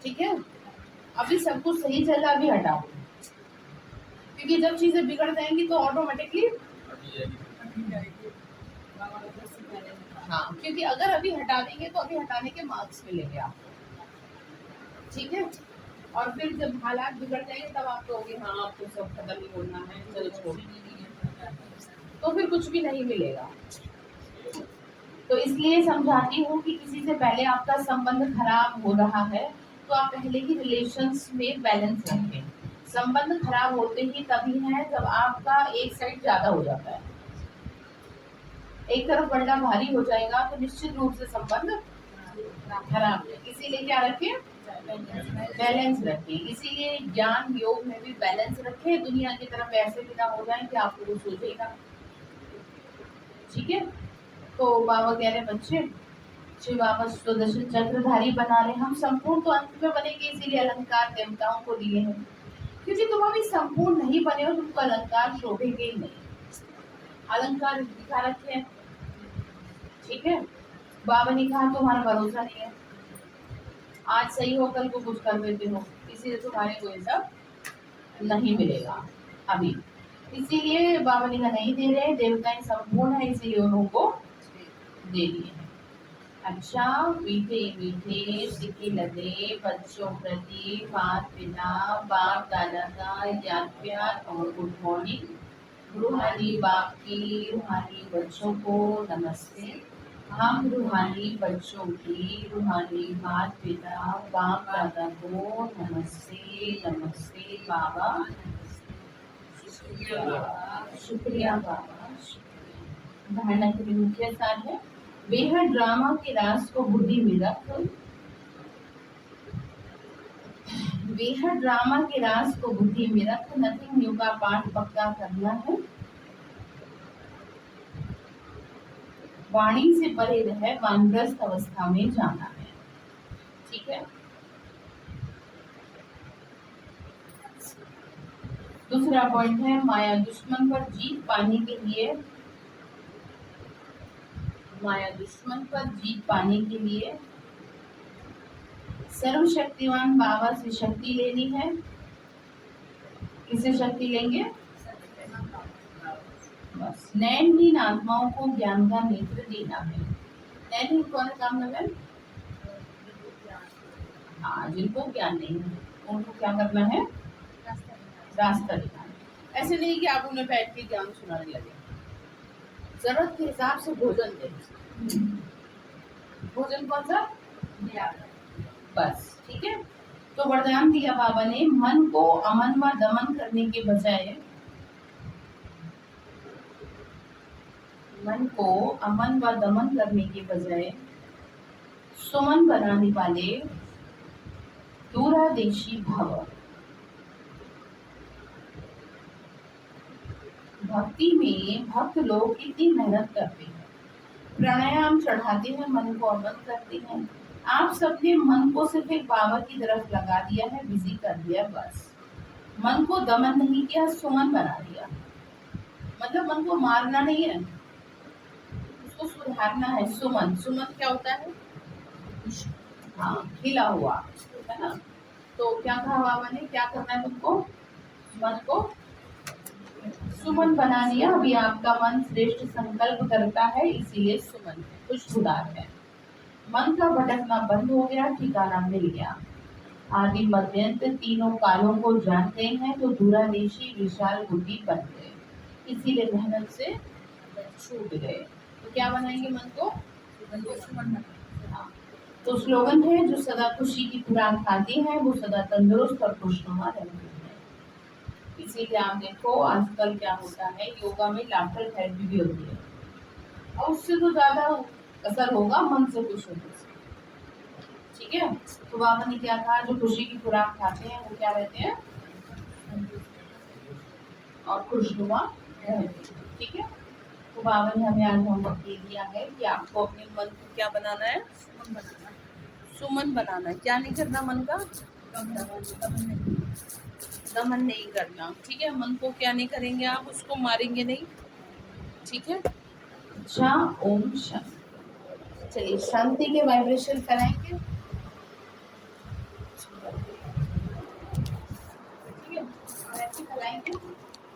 ठीक है। अभी सब कुछ सही चल रहा, अभी हटाओ, क्योंकि जब चीजें बिगड़ जाएंगी तो ऑटोमेटिकली, हाँ, क्योंकि अगर अभी हटा देंगे तो अभी हटाने के मार्क्स मिलेंगे आपको, ठीक है। और फिर जब हालात बिगड़ जाएंगे तब आप कहोगे हाँ अब तो सब खत्म ही होना है, चलो छोड़, तो फिर कुछ भी नहीं मिलेगा। तो इसलिए समझाती हूँ कि किसी से पहले आपका संबंध खराब हो रहा है तो आप पहले ही रिलेशंस में बैलेंस रखें। संबंध खराब होते ही तभी है जब आपका एक साइड ज्यादा हो जाता है, एक तरफ बड़ा भारी हो जाएगा तो निश्चित रूप से संबंध खराब है। इसीलिए क्या रखें? बैलेंस रखें। इसीलिए ज्ञान योग में भी बैलेंस रखें। दुनिया की तरफ ऐसे भी ना हो जाए कि आपको वो सोचेगा, ठीक है। तो बाबा कह रहे बच्चे शिव बाबा सुदर्शन चक्रधारी बना रहे, हम संपूर्ण तो अंत में बनेंगे, इसीलिए अलंकार देवताओं को दिए हैं, क्योंकि तुम अभी संपूर्ण नहीं बने हो, तुमको अलंकार शोभेंगे ही नहीं। अलंकार दिखा रखे हैं, ठीक है। बाबा ने कहा तुम्हारा भरोसा नहीं है, आज सही हो कल को कुछ कर देते हो, इसीलिए तुम्हारे को ये सब नहीं मिलेगा अभी। इसीलिए बाबा ने कहा नहीं दे रहे, देवताएं संपूर्ण है इसीलिए उनको दे दिए। अच्छा, मीठे मीठे सिक्के लगे बच्चों प्रति माता पिता बाप दादा का याद प्यार और गुड मॉर्निंग। रूहानी बाप की रूहानी बच्चों को नमस्ते। हम रूहानी बच्चों की रूहानी माता पिता बाप दादा को नमस्ते नमस्ते बाबा। शुक्रिया बाबा, शुक्रिया। धारणा के मुख्य सार है बेहद ड्रामा के राज को बुद्धि में रख, बेहद ड्रामा के राज को बुद्धि में रख, नथिंग न्यू का पाठ पक्का करना है, वाणी से परे रह वानप्रस्थ अवस्था में जाना है, ठीक है। दूसरा पॉइंट है माया दुश्मन पर जीत पाने के लिए, माया दुश्मन पर जीत पाने के लिए सर्वशक्तिमान बाबा से शक्ति लेनी है। किससे शक्ति लेंगे? बस नयनहीन आत्माओं को ज्ञान का नेत्र देना है। नयनहीन कौन है काम नगर? हाँ, जिनको ज्ञान नहीं है उनको क्या करना है? रास्ता दिखाना। ऐसे नहीं कि आप उन्हें बैठ के ज्ञान सुनाने लगे, जरूरत के हिसाब से भोजन दें। भोजन कौन सा? बस, ठीक है। तो वरदान दिया बाबा ने मन को अमन व दमन करने के बजाय, मन को अमन व दमन करने के बजाय सुमन बनाने वाले दूरादेशी भव। भक्ति में भक्त लोग कितनी मेहनत करते हैं, प्राणायाम चढ़ाते हैं, मन को अमन करते हैं। आप सबने मन को सिर्फ एक बाबा की तरफ लगा दिया है, बिजी कर दिया, बस मन को दमन नहीं किया, सुमन बना दिया। मतलब मन को मारना नहीं है, उसको सुधारना है। सुमन, सुमन क्या होता है? हाँ, खिला हुआ, है ना। तो क्या कहा बाबा ने, क्या करना है तुमको? मन को सुमन बना लिया। अभी आपका मन श्रेष्ठ संकल्प करता है, इसीलिए सुमन है, खुशबूदार है। मन का भटकना बंद हो गया, ठिकाना मिल गया। आदि मध्यंत तीनों कालों को जानते हैं तो दूरादेशी विशाल बुद्धि बन गए, इसीलिए मेहनत से छूट गए। तो क्या बनाएंगे मन को? हाँ। तो स्लोगन है जो सदा खुशी की खुराक खाते हैं वो सदा तंदुरुस्त और खुशनुमा रहते हैं। इसीलिए आप देखो आजकल क्या होता है, योगा में लाफ्टर थेरेपी भी होती है, और उससे तो ज्यादा असर होगा मन से खुश होने से, ठीक है। तो बाबा ने क्या कहा, जो खुशी की खुराक खाते हैं वो क्या रहते हैं? और खुशनुमा रहते हैं, ठीक है। तो बाबा ने हमें आज होमवर्क दे दिया है कि आपको अपने मन को क्या बनाना है? सुमन बनाना है। क्या नहीं करना मन का? दमन नहीं करना, ठीक है। मन को क्या नहीं करेंगे आप? उसको मारेंगे नहीं, ठीक है। जा ओम शांति। चलिए शांति के वाइब्रेशन कराएंगे, ठीक है। ऐसे कराएंगे।